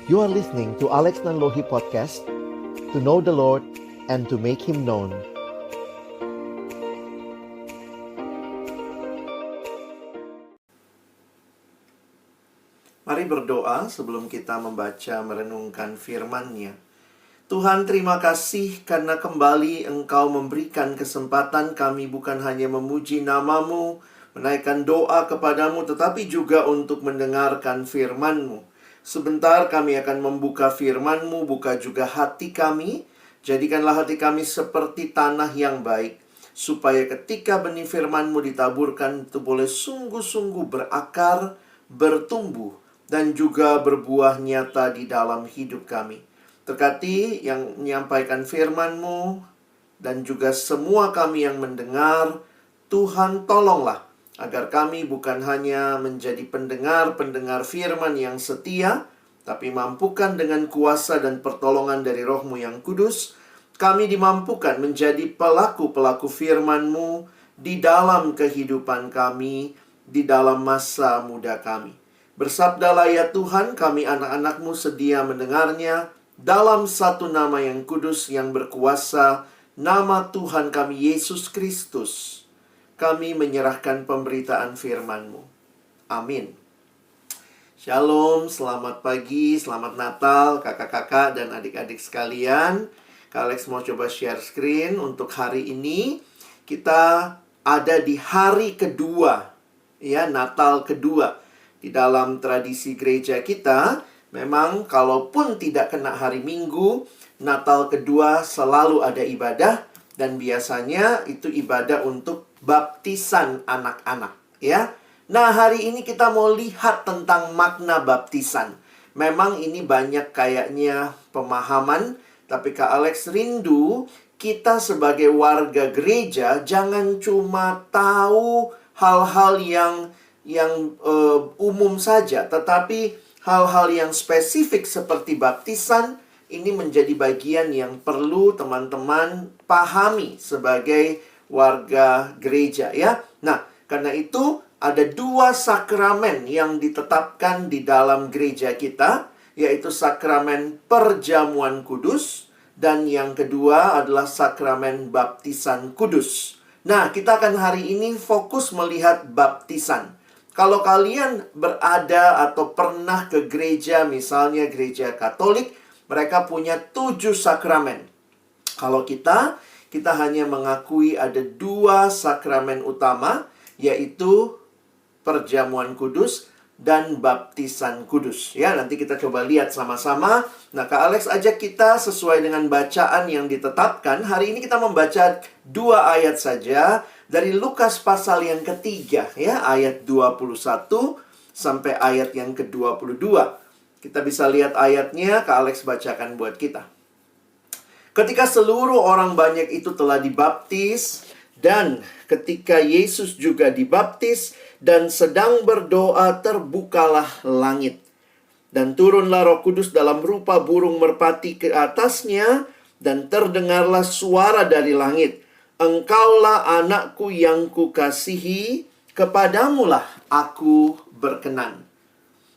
You are listening to Alex Nanlohi Podcast, to know the Lord and to make Him known. Mari berdoa sebelum kita membaca merenungkan firman-Nya. Tuhan, terima kasih karena kembali Engkau memberikan kesempatan kami bukan hanya memuji nama-Mu, menaikkan doa kepadamu, tetapi juga untuk mendengarkan firman-Mu. Sebentar kami akan membuka firman-Mu, buka juga hati kami. Jadikanlah hati kami seperti tanah yang baik, supaya ketika benih firman-Mu ditaburkan, itu boleh sungguh-sungguh berakar, bertumbuh, dan juga berbuah nyata di dalam hidup kami. Terkati yang menyampaikan firman-Mu dan juga semua kami yang mendengar, Tuhan tolonglah agar kami bukan hanya menjadi pendengar-pendengar firman yang setia, tapi mampukan dengan kuasa dan pertolongan dari Roh-Mu yang kudus, kami dimampukan menjadi pelaku-pelaku firman-Mu di dalam kehidupan kami, di dalam masa muda kami. Bersabdalah ya Tuhan, kami anak-anak-Mu sedia mendengarnya dalam satu nama yang kudus, yang berkuasa, nama Tuhan kami Yesus Kristus. Kami menyerahkan pemberitaan firman-Mu. Amin. Shalom, selamat pagi, selamat Natal kakak-kakak dan adik-adik sekalian. Kak Alex mau coba share screen untuk hari ini. Kita ada di hari kedua, ya, Natal kedua. Di dalam tradisi gereja kita, memang kalaupun tidak kena hari Minggu, Natal kedua selalu ada ibadah. Dan biasanya itu ibadah untuk baptisan anak-anak, ya. Nah, hari ini kita mau lihat tentang makna baptisan. Memang ini banyak kayaknya pemahaman, tapi Kak Alex rindu kita sebagai warga gereja jangan cuma tahu hal-hal yang umum saja, tetapi hal-hal yang spesifik seperti baptisan ini menjadi bagian yang perlu teman-teman pahami sebagai warga gereja, ya. Nah, karena itu ada dua sakramen yang ditetapkan di dalam gereja kita, yaitu sakramen perjamuan kudus dan yang kedua adalah sakramen baptisan kudus. Nah, kita akan hari ini fokus melihat baptisan. Kalau kalian berada atau pernah ke gereja, misalnya gereja Katolik, mereka punya 7 sakramen. Kalau kita hanya mengakui ada 2 sakramen utama, yaitu perjamuan kudus dan baptisan kudus. Ya, nanti kita coba lihat sama-sama. Nah, Kak Alex ajak kita sesuai dengan bacaan yang ditetapkan. Hari ini kita membaca 2 ayat saja dari Lukas pasal yang ketiga, ya, ayat 21 sampai ayat yang ke-22. Kita bisa lihat ayatnya, Kak Alex bacakan buat kita. Ketika seluruh orang banyak itu telah dibaptis, dan ketika Yesus juga dibaptis dan sedang berdoa, terbukalah langit. Dan turunlah Roh Kudus dalam rupa burung merpati ke atasnya, dan terdengarlah suara dari langit. Engkaulah anakku yang kukasihi, kepadamulah aku berkenan.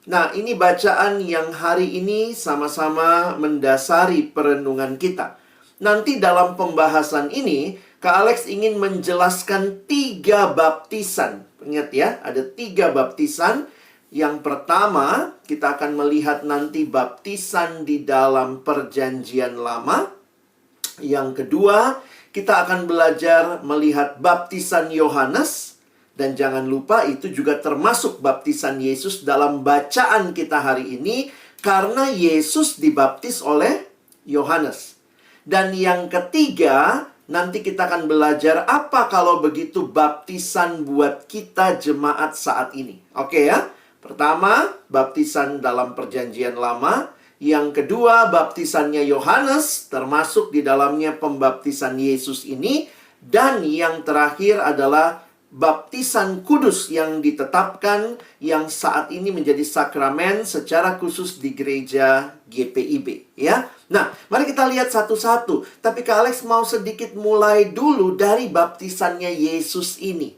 Nah, ini bacaan yang hari ini sama-sama mendasari perenungan kita. Nanti dalam pembahasan ini, Kak Alex ingin menjelaskan 3 baptisan. Ingat ya, ada 3 baptisan. Yang pertama, kita akan melihat nanti baptisan di dalam perjanjian lama. Yang kedua, kita akan belajar melihat baptisan Yohanes. Dan jangan lupa itu juga termasuk baptisan Yesus dalam bacaan kita hari ini, karena Yesus dibaptis oleh Yohanes. Dan yang ketiga, nanti kita akan belajar apa kalau begitu baptisan buat kita jemaat saat ini. Oke ya? Pertama, baptisan dalam perjanjian lama. Yang kedua, baptisannya Yohanes, termasuk di dalamnya pembaptisan Yesus ini. Dan yang terakhir adalah baptisan kudus yang ditetapkan, yang saat ini menjadi sakramen secara khusus di gereja GPIB, ya. Nah, mari kita lihat satu-satu. Tapi Kak Alex mau sedikit mulai dulu dari baptisannya Yesus ini.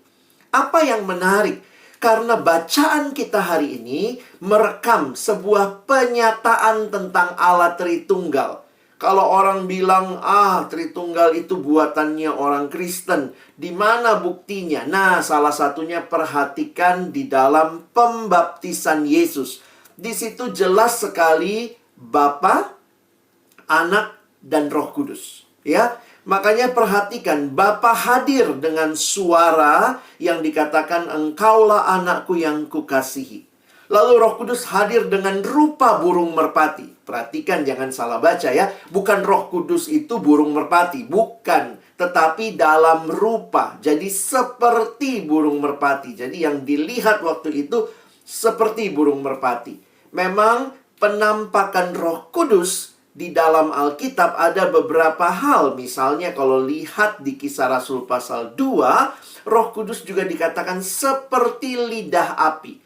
Apa yang menarik? Karena bacaan kita hari ini merekam sebuah penyataan tentang Allah Tritunggal. Kalau orang bilang, Tritunggal itu buatannya orang Kristen. Di mana buktinya? Nah, salah satunya perhatikan di dalam pembaptisan Yesus. Di situ jelas sekali Bapa, Anak, dan Roh Kudus. Ya, makanya perhatikan, Bapa hadir dengan suara yang dikatakan, "Engkaulah anakku yang kukasihi." Lalu Roh Kudus hadir dengan rupa burung merpati. Perhatikan, jangan salah baca ya. Bukan Roh Kudus itu burung merpati. Bukan. Tetapi dalam rupa. Jadi seperti burung merpati. Jadi yang dilihat waktu itu seperti burung merpati. Memang penampakan Roh Kudus di dalam Alkitab ada beberapa hal. Misalnya kalau lihat di Kisah Rasul pasal 2, Roh Kudus juga dikatakan seperti lidah api.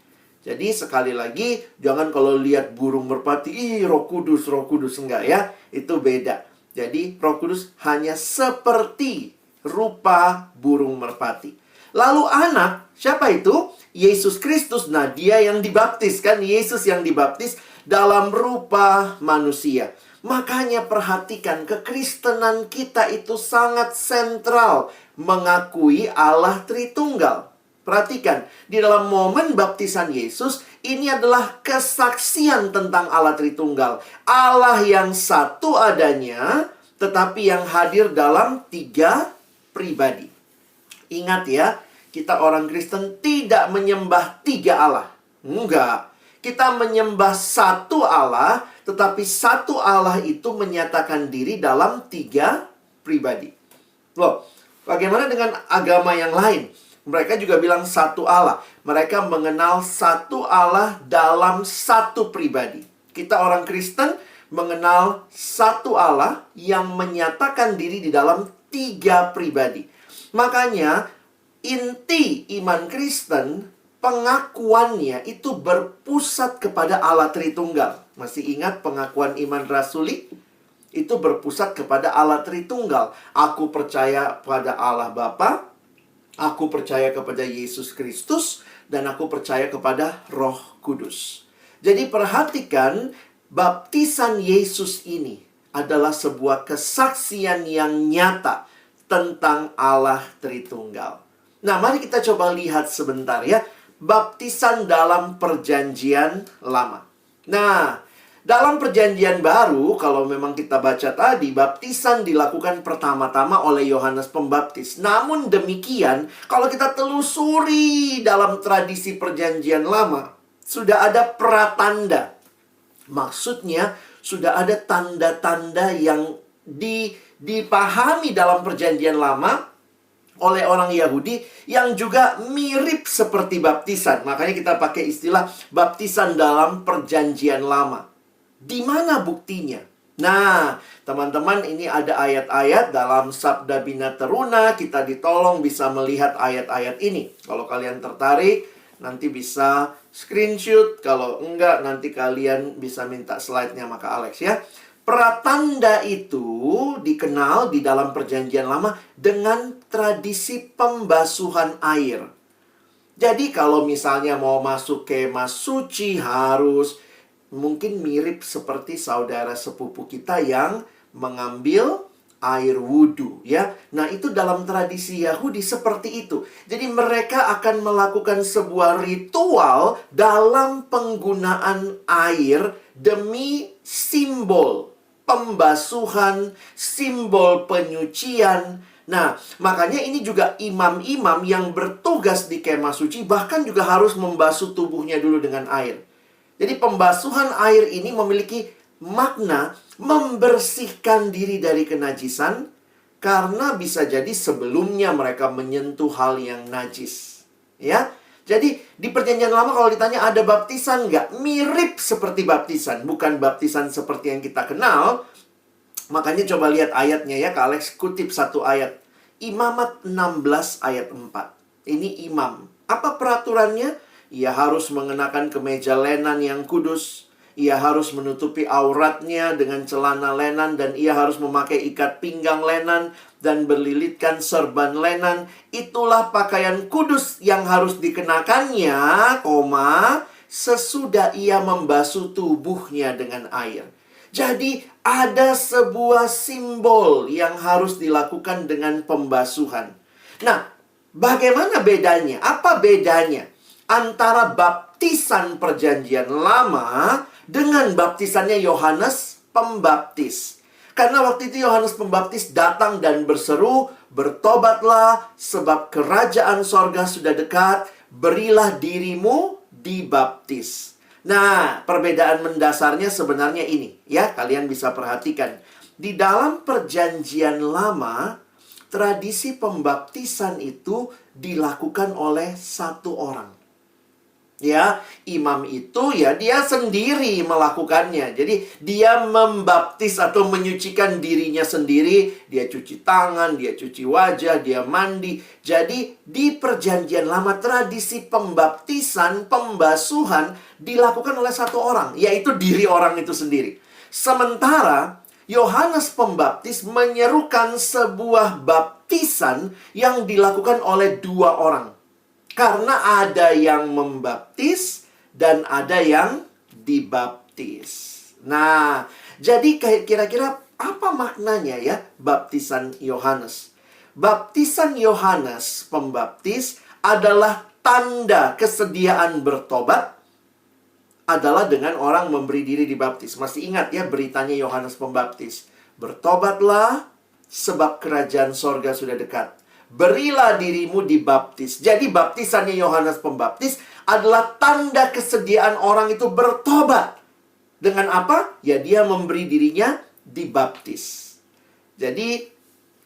Jadi sekali lagi, jangan kalau lihat burung merpati, Roh Kudus, enggak ya. Itu beda. Jadi Roh Kudus hanya seperti rupa burung merpati. Lalu anak, siapa itu? Yesus Kristus. Nah, dia yang dibaptis kan, Yesus yang dibaptis dalam rupa manusia. Makanya perhatikan, kekristenan kita itu sangat sentral mengakui Allah Tritunggal. Perhatikan, di dalam momen baptisan Yesus, ini adalah kesaksian tentang Allah Tritunggal. Allah yang satu adanya, tetapi yang hadir dalam 3 pribadi. Ingat ya, kita orang Kristen tidak menyembah 3 Allah. Enggak. Kita menyembah satu Allah, tetapi satu Allah itu menyatakan diri dalam 3 pribadi. Loh, bagaimana dengan agama yang lain? Mereka juga bilang satu Allah. Mereka mengenal satu Allah dalam satu pribadi. Kita orang Kristen mengenal satu Allah yang menyatakan diri di dalam 3 pribadi. Makanya inti iman Kristen, pengakuannya itu berpusat kepada Allah Tritunggal. Masih ingat pengakuan iman rasuli? Itu berpusat kepada Allah Tritunggal. Aku percaya pada Allah Bapa, aku percaya kepada Yesus Kristus, dan aku percaya kepada Roh Kudus. Jadi perhatikan, baptisan Yesus ini adalah sebuah kesaksian yang nyata tentang Allah Tritunggal. Nah, mari kita coba lihat sebentar ya. Baptisan dalam perjanjian lama. Nah, dalam perjanjian baru, kalau memang kita baca tadi, baptisan dilakukan pertama-tama oleh Yohanes Pembaptis. Namun demikian, kalau kita telusuri dalam tradisi perjanjian lama, sudah ada pratanda. Maksudnya, sudah ada tanda-tanda yang dipahami dalam perjanjian lama oleh orang Yahudi yang juga mirip seperti baptisan. Makanya kita pakai istilah baptisan dalam perjanjian lama. Di mana buktinya? Nah, teman-teman, ini ada ayat-ayat dalam Sabda Bina Teruna. Kita ditolong bisa melihat ayat-ayat ini. Kalau kalian tertarik, nanti bisa screenshot. Kalau enggak, nanti kalian bisa minta slide-nya maka Alex ya. Pratanda itu dikenal di dalam perjanjian lama dengan tradisi pembasuhan air. Jadi kalau misalnya mau masuk kemah suci harus mungkin mirip seperti saudara sepupu kita yang mengambil air wudhu ya. Nah, itu dalam tradisi Yahudi seperti itu. Jadi mereka akan melakukan sebuah ritual dalam penggunaan air demi simbol pembasuhan, simbol penyucian. Nah, makanya ini juga imam-imam yang bertugas di kemah suci bahkan juga harus membasuh tubuhnya dulu dengan air. Jadi pembasuhan air ini memiliki makna membersihkan diri dari kenajisan, karena bisa jadi sebelumnya mereka menyentuh hal yang najis. Ya, jadi di perjanjian lama kalau ditanya ada baptisan nggak? Mirip seperti baptisan, bukan baptisan seperti yang kita kenal. Makanya coba lihat ayatnya ya, Kak Alex kutip satu ayat. Imamat 16 ayat 4. Ini imam. Apa peraturannya? Ia harus mengenakan kemeja lenan yang kudus. ia harus menutupi auratnya dengan celana lenan, dan ia harus memakai ikat pinggang lenan dan berlilitkan serban lenan. Itulah pakaian kudus yang harus dikenakannya, sesudah ia membasuh tubuhnya dengan air. Jadi ada sebuah simbol yang harus dilakukan dengan pembasuhan. Nah, bagaimana bedanya? Apa bedanya antara baptisan perjanjian lama dengan baptisannya Yohanes Pembaptis? Karena waktu itu Yohanes Pembaptis datang dan berseru, "Bertobatlah, sebab kerajaan sorga sudah dekat, berilah dirimu dibaptis." Nah, perbedaan mendasarnya sebenarnya ini, ya, kalian bisa perhatikan. Di dalam perjanjian lama, tradisi pembaptisan itu dilakukan oleh satu orang. Ya, imam itu ya dia sendiri melakukannya. Jadi dia membaptis atau menyucikan dirinya sendiri. Dia cuci tangan, dia cuci wajah, dia mandi. Jadi di perjanjian lama tradisi pembaptisan, pembasuhan dilakukan oleh satu orang, yaitu diri orang itu sendiri. Sementara Yohanes Pembaptis menyerukan sebuah baptisan yang dilakukan oleh dua orang. Karena ada yang membaptis dan ada yang dibaptis. Nah, jadi kira-kira apa maknanya ya baptisan Yohanes? Baptisan Yohanes Pembaptis adalah tanda kesediaan bertobat, adalah dengan orang memberi diri dibaptis. Masih ingat ya beritanya Yohanes Pembaptis. "Bertobatlah, sebab kerajaan sorga sudah dekat. Berilah dirimu dibaptis." Jadi baptisannya Yohanes Pembaptis adalah tanda kesediaan orang itu bertobat. Dengan apa? Ya dia memberi dirinya dibaptis. Jadi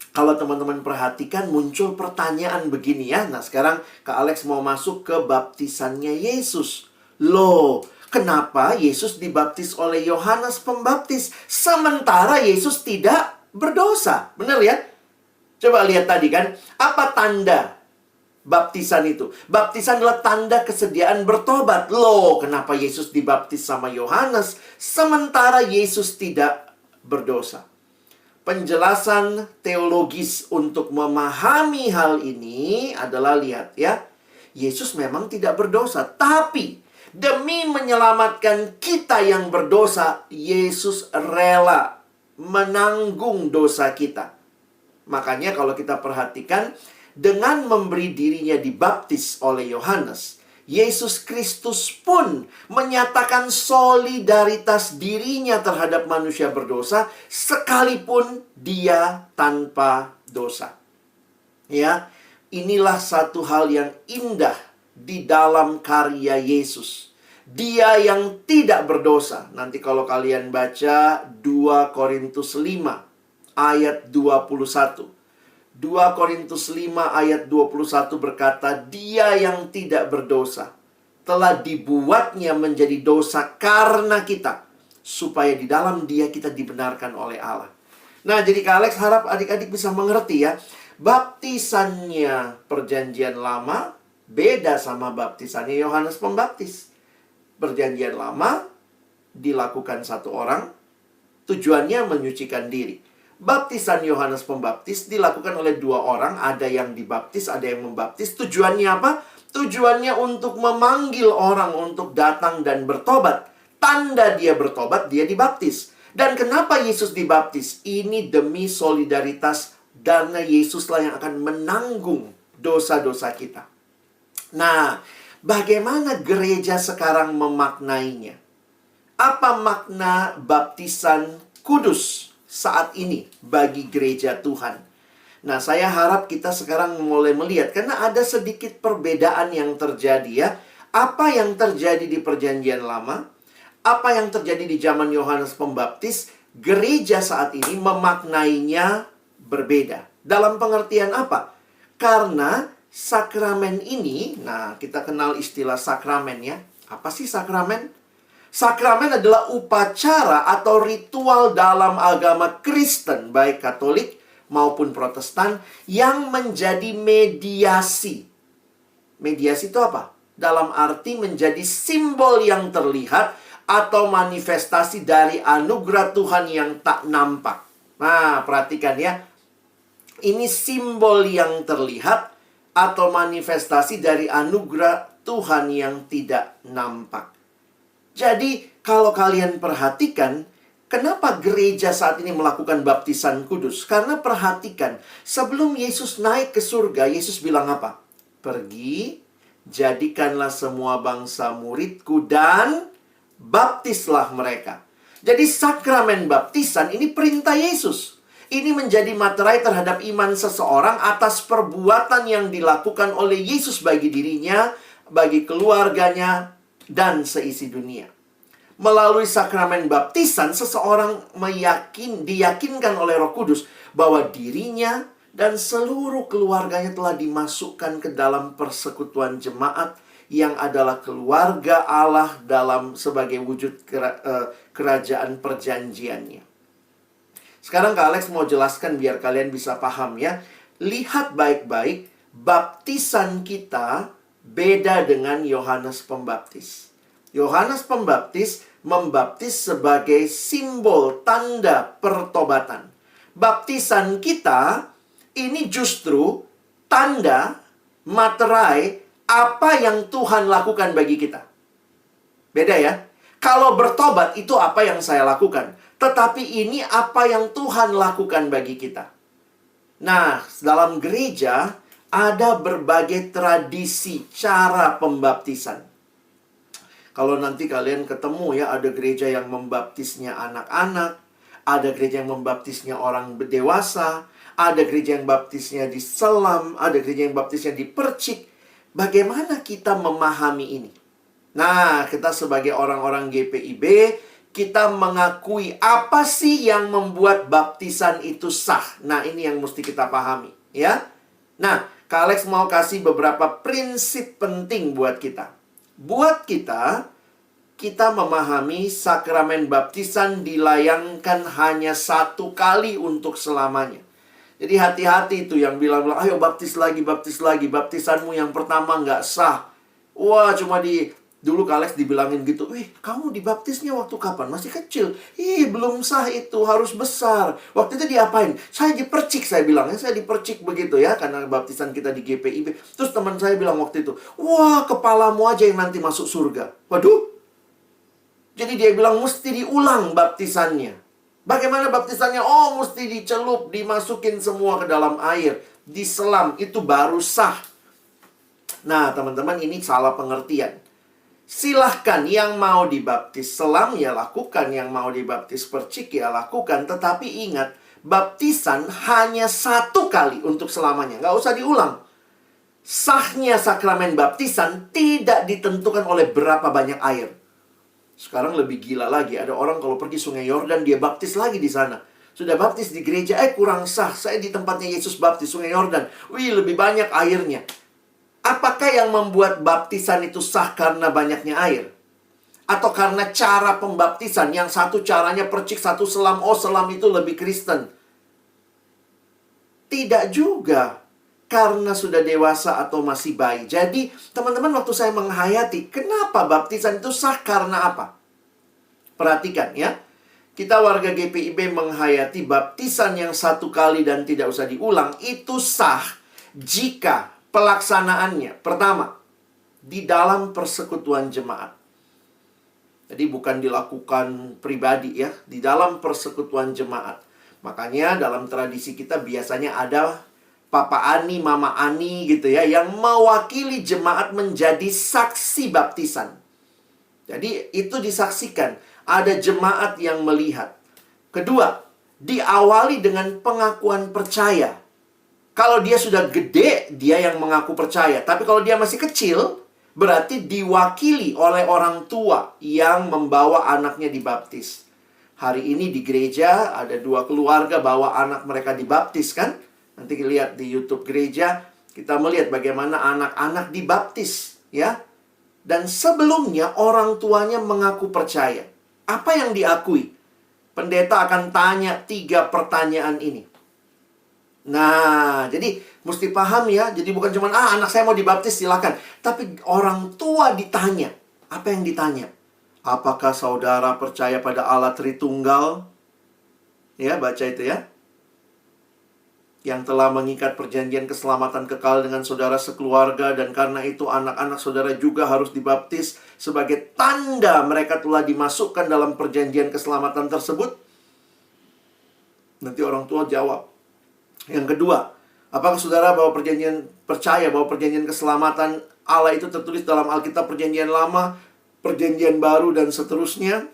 kalau teman-teman perhatikan muncul pertanyaan begini ya. Nah sekarang Kak Alex mau masuk ke baptisannya Yesus. Loh, kenapa Yesus dibaptis oleh Yohanes Pembaptis sementara Yesus tidak berdosa? Benar ya? Coba lihat tadi kan, apa tanda baptisan itu? Baptisan adalah tanda kesediaan bertobat. Loh, kenapa Yesus dibaptis sama Yohanes sementara Yesus tidak berdosa? Penjelasan teologis untuk memahami hal ini adalah lihat ya. Yesus memang tidak berdosa, tapi demi menyelamatkan kita yang berdosa, Yesus rela menanggung dosa kita. Makanya kalau kita perhatikan, dengan memberi dirinya dibaptis oleh Yohanes, Yesus Kristus pun menyatakan solidaritas dirinya terhadap manusia berdosa, sekalipun dia tanpa dosa. Ya, inilah satu hal yang indah di dalam karya Yesus. Dia yang tidak berdosa. Nanti kalau kalian baca 2 Korintus 5 ayat 21. 2 Korintus 5 ayat 21 berkata, "Dia yang tidak berdosa telah dibuatnya menjadi dosa karena kita, supaya di dalam dia kita dibenarkan oleh Allah." Nah, jadi Kak Alex harap adik-adik bisa mengerti ya. Baptisannya perjanjian lama beda sama baptisannya Yohanes Pembaptis. Perjanjian lama dilakukan satu orang, tujuannya menyucikan diri. Baptisan Yohanes Pembaptis dilakukan oleh dua orang, ada yang dibaptis, ada yang membaptis. Tujuannya apa? Tujuannya untuk memanggil orang untuk datang dan bertobat. Tanda dia bertobat, dia dibaptis. Dan kenapa Yesus dibaptis? Ini demi solidaritas, karena Yesuslah yang akan menanggung dosa-dosa kita. Nah, bagaimana gereja sekarang memaknainya? Apa makna baptisan kudus saat ini bagi gereja Tuhan? Nah, saya harap kita sekarang mulai melihat, karena ada sedikit perbedaan yang terjadi ya. Apa yang terjadi di perjanjian lama, apa yang terjadi di zaman Yohanes Pembaptis, gereja saat ini memaknainya berbeda. Dalam pengertian apa? Karena sakramen ini, nah kita kenal istilah sakramen ya. Apa sih sakramen? Sakramen adalah upacara atau ritual dalam agama Kristen, baik Katolik maupun Protestan, yang menjadi mediasi. Mediasi itu apa? Dalam arti menjadi simbol yang terlihat atau manifestasi dari anugerah Tuhan yang tak nampak. Nah, perhatikan ya. Ini simbol yang terlihat atau manifestasi dari anugerah Tuhan yang tidak nampak. Jadi, kalau kalian perhatikan, kenapa gereja saat ini melakukan baptisan kudus? Karena perhatikan, sebelum Yesus naik ke surga, Yesus bilang apa? Pergi, jadikanlah semua bangsa muridku dan baptislah mereka. Jadi sakramen baptisan ini perintah Yesus. Ini menjadi materai terhadap iman seseorang atas perbuatan yang dilakukan oleh Yesus bagi dirinya, bagi keluarganya, dan seisi dunia. Melalui sakramen baptisan, seseorang diyakinkan oleh Roh Kudus bahwa dirinya dan seluruh keluarganya telah dimasukkan ke dalam persekutuan jemaat yang adalah keluarga Allah sebagai wujud kerajaan perjanjiannya. Sekarang Kak Alex mau jelaskan biar kalian bisa paham ya. Lihat baik-baik, baptisan kita beda dengan Yohanes Pembaptis. Yohanes Pembaptis membaptis sebagai simbol tanda pertobatan. Baptisan kita ini justru tanda materai apa yang Tuhan lakukan bagi kita. Beda ya. Kalau bertobat itu apa yang saya lakukan. Tetapi ini apa yang Tuhan lakukan bagi kita. Nah, dalam gereja ada berbagai tradisi cara pembaptisan. Kalau nanti kalian ketemu ya, ada gereja yang membaptisnya anak-anak, ada gereja yang membaptisnya orang dewasa, ada gereja yang baptisnya diselam, ada gereja yang baptisnya dipercik. Bagaimana kita memahami ini? Nah, kita sebagai orang-orang GPIB, kita mengakui apa sih yang membuat baptisan itu sah. Nah, ini yang mesti kita pahami, ya. Nah, Kak Alex mau kasih beberapa prinsip penting buat kita. Buat kita memahami sakramen baptisan dilayangkan hanya satu kali untuk selamanya. Jadi hati-hati itu yang bilang-bilang, ayo baptis lagi, baptisanmu yang pertama nggak sah. Wah, dulu Kak Alex dibilangin gitu, kamu dibaptisnya waktu kapan? Masih kecil. Belum sah itu, harus besar. Waktu itu diapain? Saya dipercik, saya bilang. Saya dipercik begitu ya, karena baptisan kita di GPIB. Terus teman saya bilang waktu itu, wah, kepalamu aja yang nanti masuk surga. Waduh. Jadi dia bilang, mesti diulang baptisannya. Bagaimana baptisannya? Oh, mesti dicelup, dimasukin semua ke dalam air. Diselam, itu baru sah. Nah, teman-teman, ini salah pengertian. Silahkan yang mau dibaptis selam ya lakukan, yang mau dibaptis percik ya lakukan. Tetapi ingat, baptisan hanya satu kali untuk selamanya. Nggak usah diulang. Sahnya sakramen baptisan tidak ditentukan oleh berapa banyak air. Sekarang lebih gila lagi, ada orang kalau pergi Sungai Yordan dia baptis lagi di sana. Sudah baptis di gereja, kurang sah. Saya di tempatnya Yesus baptis Sungai Yordan. Lebih banyak airnya. Apakah yang membuat baptisan itu sah karena banyaknya air? Atau karena cara pembaptisan? Yang satu caranya percik, satu selam. Oh, selam itu lebih Kristen. Tidak juga. Karena sudah dewasa atau masih bayi. Jadi, teman-teman, waktu saya menghayati, kenapa baptisan itu sah karena apa? Perhatikan ya. Kita warga GPIB menghayati baptisan yang satu kali dan tidak usah diulang. Itu sah jika pelaksanaannya, pertama, di dalam persekutuan jemaat. Jadi bukan dilakukan pribadi ya, di dalam persekutuan jemaat. Makanya dalam tradisi kita biasanya ada Papa Ani, Mama Ani gitu ya, yang mewakili jemaat menjadi saksi baptisan. Jadi itu disaksikan, ada jemaat yang melihat. Kedua, diawali dengan pengakuan percaya. Kalau dia sudah gede, dia yang mengaku percaya. Tapi kalau dia masih kecil, berarti diwakili oleh orang tua yang membawa anaknya dibaptis. Hari ini di gereja ada 2 keluarga bawa anak mereka dibaptis kan? Nanti lihat di YouTube gereja, kita melihat bagaimana anak-anak dibaptis ya. Dan sebelumnya orang tuanya mengaku percaya. Apa yang diakui? Pendeta akan tanya 3 pertanyaan ini. Nah, jadi mesti paham ya. Jadi bukan cuma, anak saya mau dibaptis, silakan. Tapi orang tua ditanya. Apa yang ditanya? Apakah saudara percaya pada Allah Tritunggal? Ya, baca itu ya. Yang telah mengikat perjanjian keselamatan kekal dengan saudara sekeluarga, dan karena itu anak-anak saudara juga harus dibaptis sebagai tanda mereka telah dimasukkan dalam perjanjian keselamatan tersebut. Nanti orang tua jawab. Yang kedua, apakah saudara percaya bahwa perjanjian keselamatan Allah itu tertulis dalam Alkitab perjanjian lama, perjanjian baru, dan seterusnya?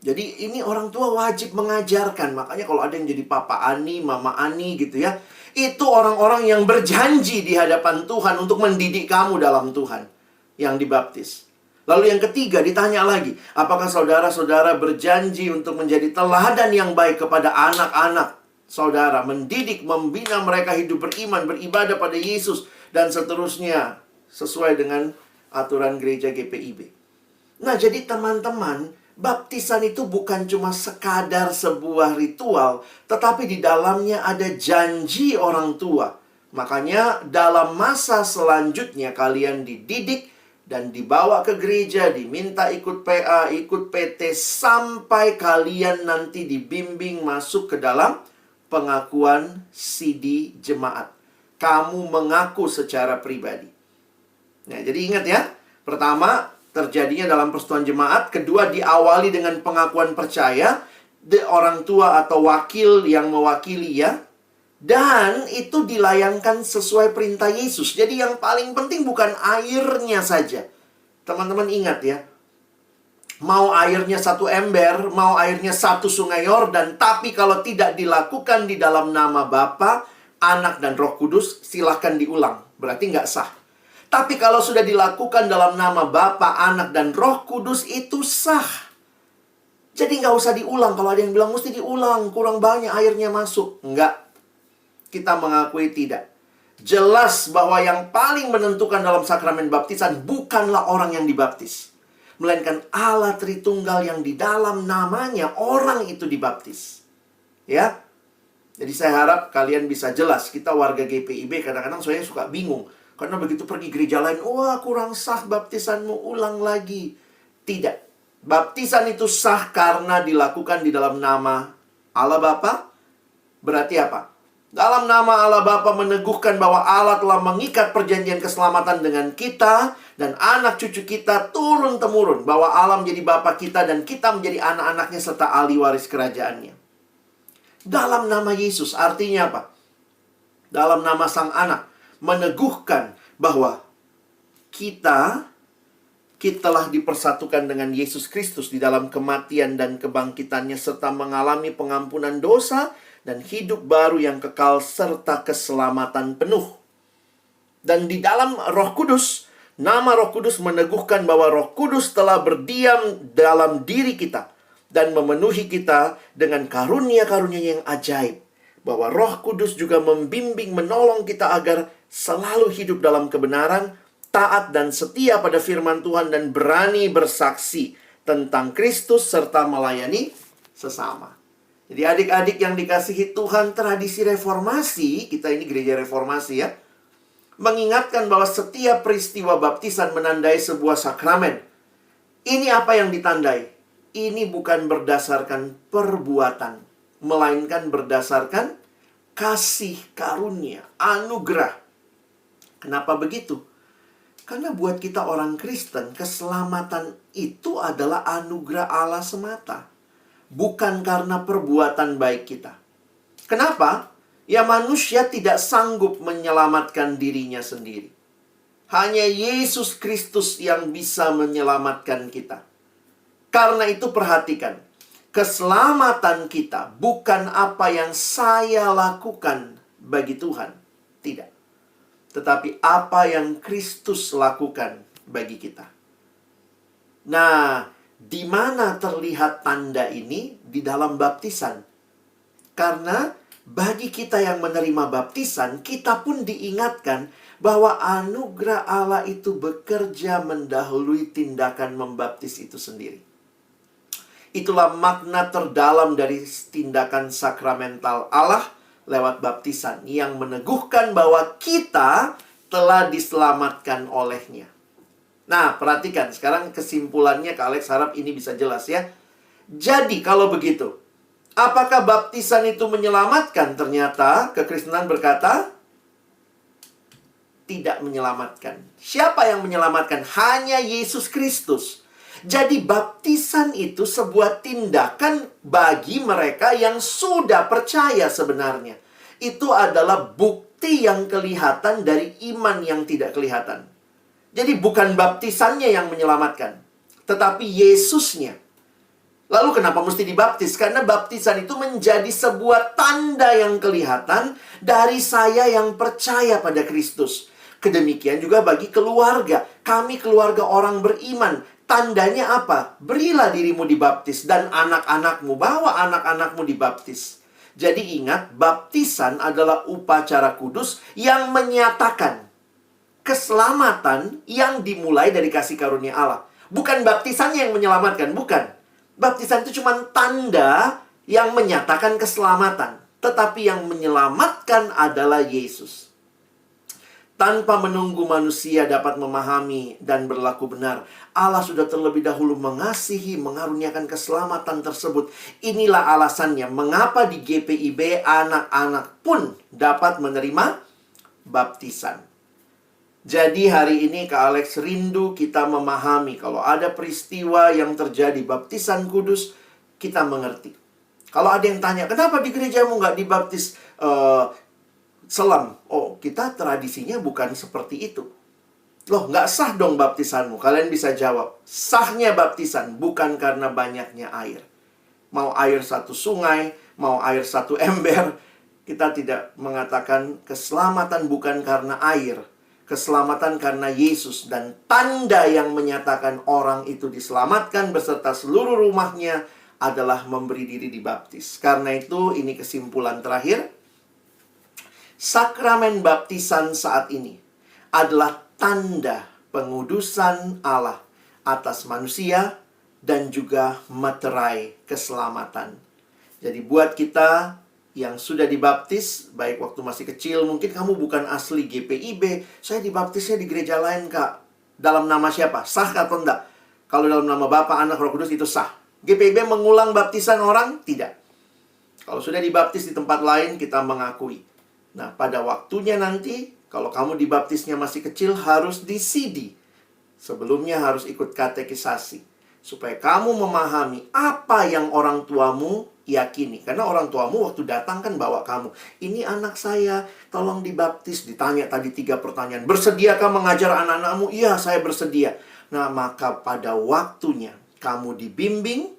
Jadi ini orang tua wajib mengajarkan. Makanya kalau ada yang jadi Papa Ani, Mama Ani gitu ya, itu orang-orang yang berjanji di hadapan Tuhan untuk mendidik kamu dalam Tuhan yang dibaptis. Lalu yang ketiga, ditanya lagi, apakah saudara-saudara berjanji untuk menjadi teladan yang baik kepada anak-anak saudara, mendidik, membina mereka hidup beriman, beribadah pada Yesus, dan seterusnya, sesuai dengan aturan gereja GPIB. Nah, jadi teman-teman, baptisan itu bukan cuma sekadar sebuah ritual, tetapi di dalamnya ada janji orang tua. Makanya dalam masa selanjutnya kalian dididik dan dibawa ke gereja, diminta ikut PA, ikut PT, sampai kalian nanti dibimbing masuk ke dalam pengakuan CD jemaat. Kamu mengaku secara pribadi. Nah, jadi ingat ya. Pertama, terjadinya dalam persetujuan jemaat. Kedua, diawali dengan pengakuan percaya. Orang tua atau wakil yang mewakili ya. Dan itu dilayangkan sesuai perintah Yesus. Jadi yang paling penting bukan airnya saja. Teman-teman ingat ya. Mau airnya 1 ember, mau airnya 1 sungai Yordan, tapi kalau tidak dilakukan di dalam nama Bapa, Anak, dan Roh Kudus, silahkan diulang. Berarti nggak sah. Tapi kalau sudah dilakukan dalam nama Bapa, Anak, dan Roh Kudus, itu sah. Jadi nggak usah diulang. Kalau ada yang bilang mesti diulang, kurang banyak airnya masuk. Nggak. Kita mengakui tidak. Jelas bahwa yang paling menentukan dalam sakramen baptisan bukanlah orang yang dibaptis, melainkan Allah Tritunggal yang di dalam namanya orang itu dibaptis. Ya. Jadi saya harap kalian bisa jelas. Kita warga GPIB kadang-kadang saya suka bingung. Karena begitu pergi gereja lain, wah kurang sah baptisanmu, ulang lagi. Tidak. Baptisan itu sah karena dilakukan di dalam nama Allah Bapa. Berarti apa? Dalam nama Allah Bapa meneguhkan bahwa Allah telah mengikat perjanjian keselamatan dengan kita, dan anak cucu kita turun-temurun, bahwa Allah menjadi Bapa kita dan kita menjadi anak-anaknya serta ahli waris kerajaannya. Dalam nama Yesus, artinya apa? Dalam nama Sang Anak, meneguhkan bahwa kita telah dipersatukan dengan Yesus Kristus di dalam kematian dan kebangkitannya, serta mengalami pengampunan dosa dan hidup baru yang kekal serta keselamatan penuh. Dan di dalam Roh Kudus, nama Roh Kudus meneguhkan bahwa Roh Kudus telah berdiam dalam diri kita dan memenuhi kita dengan karunia-karunia yang ajaib. Bahwa Roh Kudus juga membimbing, menolong kita agar selalu hidup dalam kebenaran, taat dan setia pada firman Tuhan, dan berani bersaksi tentang Kristus serta melayani sesama. Jadi adik-adik yang dikasihi Tuhan, tradisi reformasi, kita ini gereja reformasi ya, mengingatkan bahwa setiap peristiwa baptisan menandai sebuah sakramen. Ini apa yang ditandai? Ini bukan berdasarkan perbuatan, melainkan berdasarkan kasih karunia, anugerah. Kenapa begitu? Karena buat kita orang Kristen, keselamatan itu adalah anugerah Allah semata. Bukan karena perbuatan baik kita. Kenapa? Ya, manusia tidak sanggup menyelamatkan dirinya sendiri. Hanya Yesus Kristus yang bisa menyelamatkan kita. Karena itu perhatikan, keselamatan kita bukan apa yang saya lakukan bagi Tuhan. Tidak. Tetapi apa yang Kristus lakukan bagi kita. Nah, di mana terlihat tanda ini? Di dalam baptisan. Karena bagi kita yang menerima baptisan, kita pun diingatkan bahwa anugerah Allah itu bekerja mendahului tindakan membaptis itu sendiri. Itulah makna terdalam dari tindakan sakramental Allah lewat baptisan, yang meneguhkan bahwa kita telah diselamatkan olehnya. Nah, perhatikan. Sekarang kesimpulannya Kak Alex harap ini bisa jelas ya. Jadi, kalau begitu, apakah baptisan itu menyelamatkan? Ternyata kekristenan berkata, tidak menyelamatkan. Siapa yang menyelamatkan? Hanya Yesus Kristus. Jadi baptisan itu sebuah tindakan bagi mereka yang sudah percaya sebenarnya. Itu adalah bukti yang kelihatan dari iman yang tidak kelihatan. Jadi bukan baptisannya yang menyelamatkan, tetapi Yesusnya. Lalu kenapa mesti dibaptis? Karena baptisan itu menjadi sebuah tanda yang kelihatan dari saya yang percaya pada Kristus. Kedemikian juga bagi keluarga. Kami keluarga orang beriman. Tandanya apa? Berilah dirimu dibaptis dan anak-anakmu, bawa anak-anakmu dibaptis. Jadi ingat, baptisan adalah upacara kudus yang menyatakan keselamatan yang dimulai dari kasih karunia Allah. Bukan baptisannya yang menyelamatkan, bukan. Baptisan itu cuma tanda yang menyatakan keselamatan. Tetapi yang menyelamatkan adalah Yesus. Tanpa menunggu manusia dapat memahami dan berlaku benar, Allah sudah terlebih dahulu mengasihi, mengaruniakan keselamatan tersebut. Inilah alasannya mengapa di GPIB anak-anak pun dapat menerima baptisan. Jadi hari ini Kak Alex rindu kita memahami kalau ada peristiwa yang terjadi baptisan kudus, kita mengerti. Kalau ada yang tanya, kenapa di gerejamu nggak dibaptis selam? Oh, kita tradisinya bukan seperti itu. Loh, nggak sah dong baptisanmu. Kalian bisa jawab, sahnya baptisan bukan karena banyaknya air. Mau air satu sungai, mau air satu ember, kita tidak mengatakan keselamatan bukan karena air. Keselamatan karena Yesus, dan tanda yang menyatakan orang itu diselamatkan beserta seluruh rumahnya adalah memberi diri dibaptis. Karena itu ini kesimpulan terakhir. Sakramen baptisan saat ini adalah tanda pengudusan Allah atas manusia dan juga materai keselamatan. Jadi buat kita yang sudah dibaptis, baik waktu masih kecil, mungkin kamu bukan asli GPIB, saya dibaptisnya di gereja lain, Kak. Dalam nama siapa? Sah atau enggak? Kalau dalam nama Bapa, Anak, Roh Kudus itu sah. GPIB mengulang baptisan orang? Tidak. Kalau sudah dibaptis di tempat lain, kita mengakui. Nah, pada waktunya nanti, kalau kamu dibaptisnya masih kecil, harus di CD. Sebelumnya harus ikut katekisasi. Supaya kamu memahami apa yang orang tuamu yakini. Karena orang tuamu waktu datang kan bawa kamu. Ini anak saya, tolong dibaptis. Ditanya tadi 3 pertanyaan. Bersediakah mengajar anak-anakmu? Iya, saya bersedia. Nah, maka pada waktunya kamu dibimbing,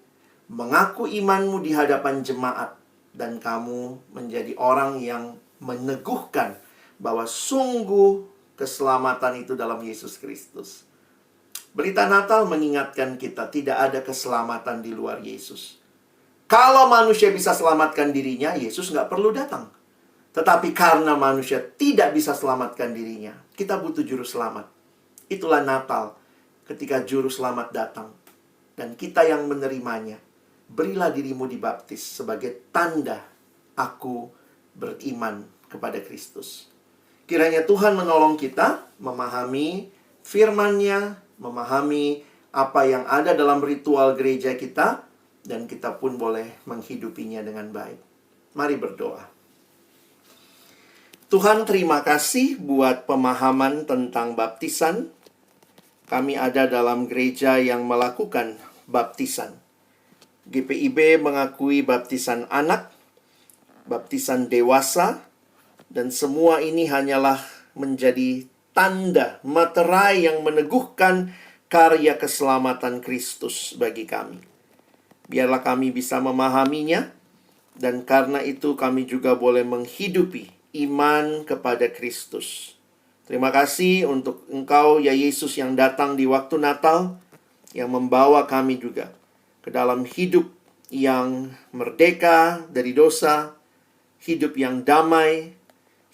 mengaku imanmu di hadapan jemaat. Dan kamu menjadi orang yang meneguhkan bahwa sungguh keselamatan itu dalam Yesus Kristus. Berita Natal mengingatkan kita tidak ada keselamatan di luar Yesus. Kalau manusia bisa selamatkan dirinya, Yesus nggak perlu datang. Tetapi karena manusia tidak bisa selamatkan dirinya, kita butuh juru selamat. Itulah Natal ketika juru selamat datang. Dan kita yang menerimanya, berilah dirimu dibaptis sebagai tanda aku beriman kepada Kristus. Kiranya Tuhan menolong kita memahami firman-Nya, memahami apa yang ada dalam ritual gereja kita, dan kita pun boleh menghidupinya dengan baik. Mari berdoa. Tuhan, terima kasih buat pemahaman tentang baptisan. Kami ada dalam gereja yang melakukan baptisan. GPIB mengakui baptisan anak, baptisan dewasa, dan semua ini hanyalah menjadi tanda materai yang meneguhkan karya keselamatan Kristus bagi kami. Biarlah kami bisa memahaminya, dan karena itu kami juga boleh menghidupi iman kepada Kristus. Terima kasih untuk Engkau, ya Yesus, yang datang di waktu Natal, yang membawa kami juga ke dalam hidup yang merdeka dari dosa, hidup yang damai,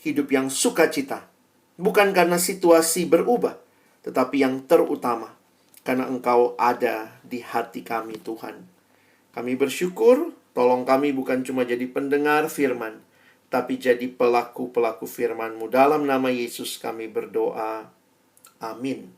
hidup yang sukacita. Bukan karena situasi berubah, tetapi yang terutama, karena Engkau ada di hati kami, Tuhan. Kami bersyukur, tolong kami bukan cuma jadi pendengar firman, tapi jadi pelaku-pelaku firman-Mu. Dalam nama Yesus kami berdoa. Amin.